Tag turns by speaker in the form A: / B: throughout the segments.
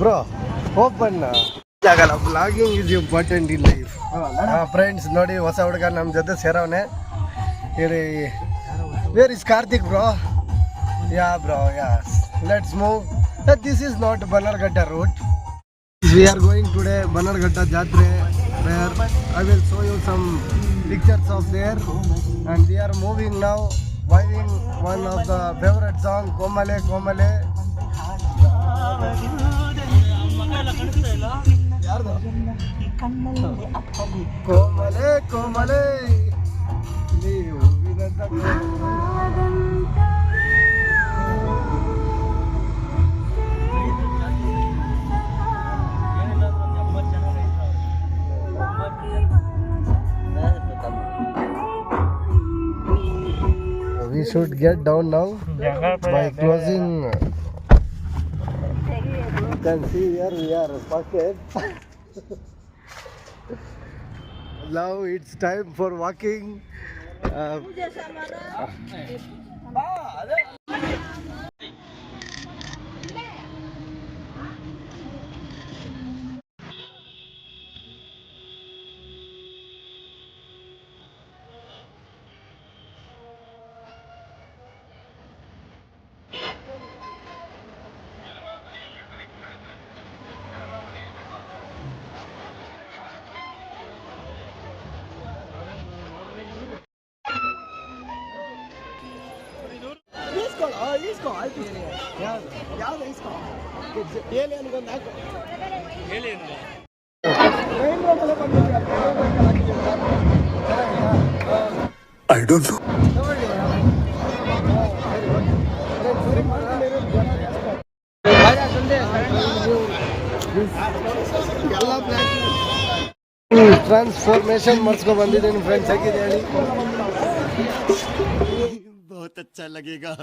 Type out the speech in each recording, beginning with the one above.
A: Bro open ಆಗಲ್ಲ. Blogging is important in life. Friends ನೋಡಿ, ಹೊಸ ಹುಡುಗ ನಮ್ಮ ಜೊತೆ ಸೇರವನೆ. ಹೇಳಿ, where is Karthik bro? Ya bro, ya, let's move. This is not Bannerghatta route. We are going today Bannerghatta Jatre, where I will show you some pictures of there, and we are moving now, vibing one of the favorite song, Komale Komale. Komale Komale. We should get down now by closing. You can see here we are pocket. Now it's time for walking.
B: I don't know.
A: Transformation ಮಾಡಿಸ್ಕೊ ಬಂದಿದ್ದೀನಿ friends. ಹೇಗಿದೆ ಹೇಳಿ?
B: बहुत अच्छा लगेगा.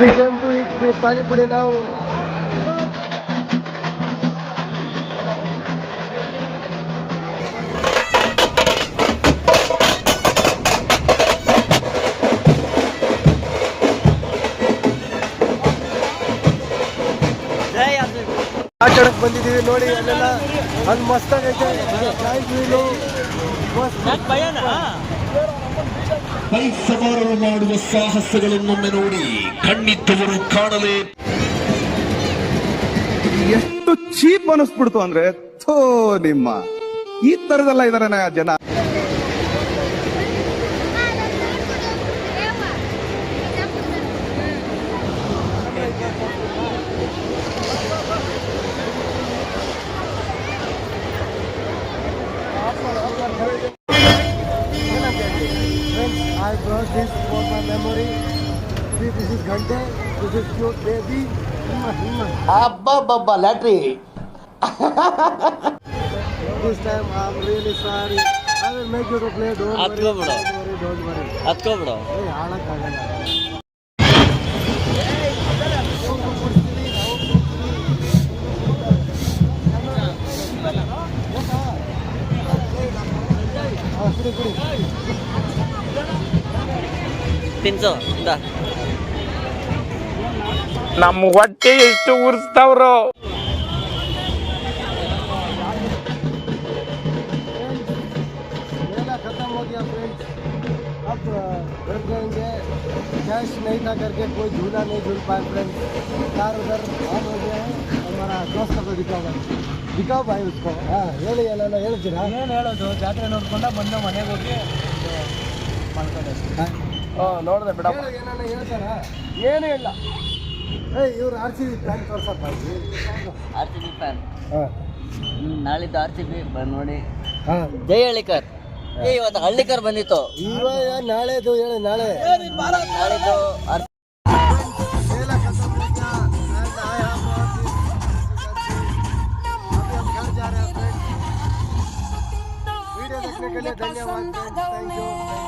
A: We came to eat Pani Puri now. ಆಟಾಡಕ್ ಬಂದಿದ್ದೀವಿ ನೋಡಿ, ಅಲ್ಲೆಲ್ಲ ಅಲ್ಲಿ ಮಸ್ತಾಗೈತೆ.
B: ಬೈಕ್ ಸವಾರರು ಮಾಡುವ ಸಾಹಸಗಳನ್ನೊಮ್ಮೆ ನೋಡಿ ಕಣ್ಣಿದ್ದವರು ಕಾಣಲೇ.
C: ಎಷ್ಟು ಚೀಪ್ ಅನಿಸ್ಬಿಡ್ತು ಅಂದ್ರೆ, ಥೋ ನಿಮ್ಮ ಈ ತರದೆಲ್ಲ ಇದಾರೆ ಜನ.
A: I brought this for my memory. This is Ghante. This is cute baby.
D: Abba Baba Latri.
A: This time I'm really sorry. I will make you to play. Don't worry. Don't worry.
D: Atko bro.
A: Hey, halakagala.
E: ತಿನ್ಸು ಇಂದ.
F: ನಮ್ಮ ಹೊಟ್ಟೆ ಎಷ್ಟು ಉರ್ಸ್ತಾವ್ರು.
A: मेला खत्म हो गया friends. अब घर जाएंगे. कैश नहीं था करके कोई झूला नहीं झूल पाए फ्रेंड्स. कार उधर ऑन हो गया है. हमारा दोस्त को दिखाओ भाई उसको. हाँ ಹೇಳಿ ಏನಾನ ಹೇಳ್ತೀರಾ?
E: ಏನು ಹೇಳೋದು, ಜಾತ್ರೆ ನೋಡ್ಕೊಂಡ ಬಂದು ಮನೆಗೆ ಹೋಗಿ
F: ನೋಡ್ದೆ ಬಿಡಪ್ಪ.
A: ಏನಾನ ಹೇಳ್ತಾರಾ?
E: ಏನು ಇಲ್ಲ.
A: ಇವ್ರು ಆರ್ ಸಿ ಬಿ ಫ್ಯಾನ್ ತೋರ್ಸಪ್ಪ.
E: RCB fan.
A: ಹಾಂ
E: ನಾಳಿದ್ದು RCB ನೋಡಿ.
A: ಹಾಂ
E: ಜೈ ಹಳ್ಳಿಕರ್. ಇವತ್ತು ಹಳ್ಳಿಕರ್ ಬಂದಿತ್ತು.
A: ಇವಾಗ ನಾಳೆದು ಹೇಳಿ ನಾಳೆ
E: ನಾಳಿದ್ದು
A: मेला खत्म हो गया एंड आई हैव अभी हम घर जा रहे हैं फ्रेंड्स. वीडियो देखने के लिए धन्यवाद फ्रेंड्स. Thank you.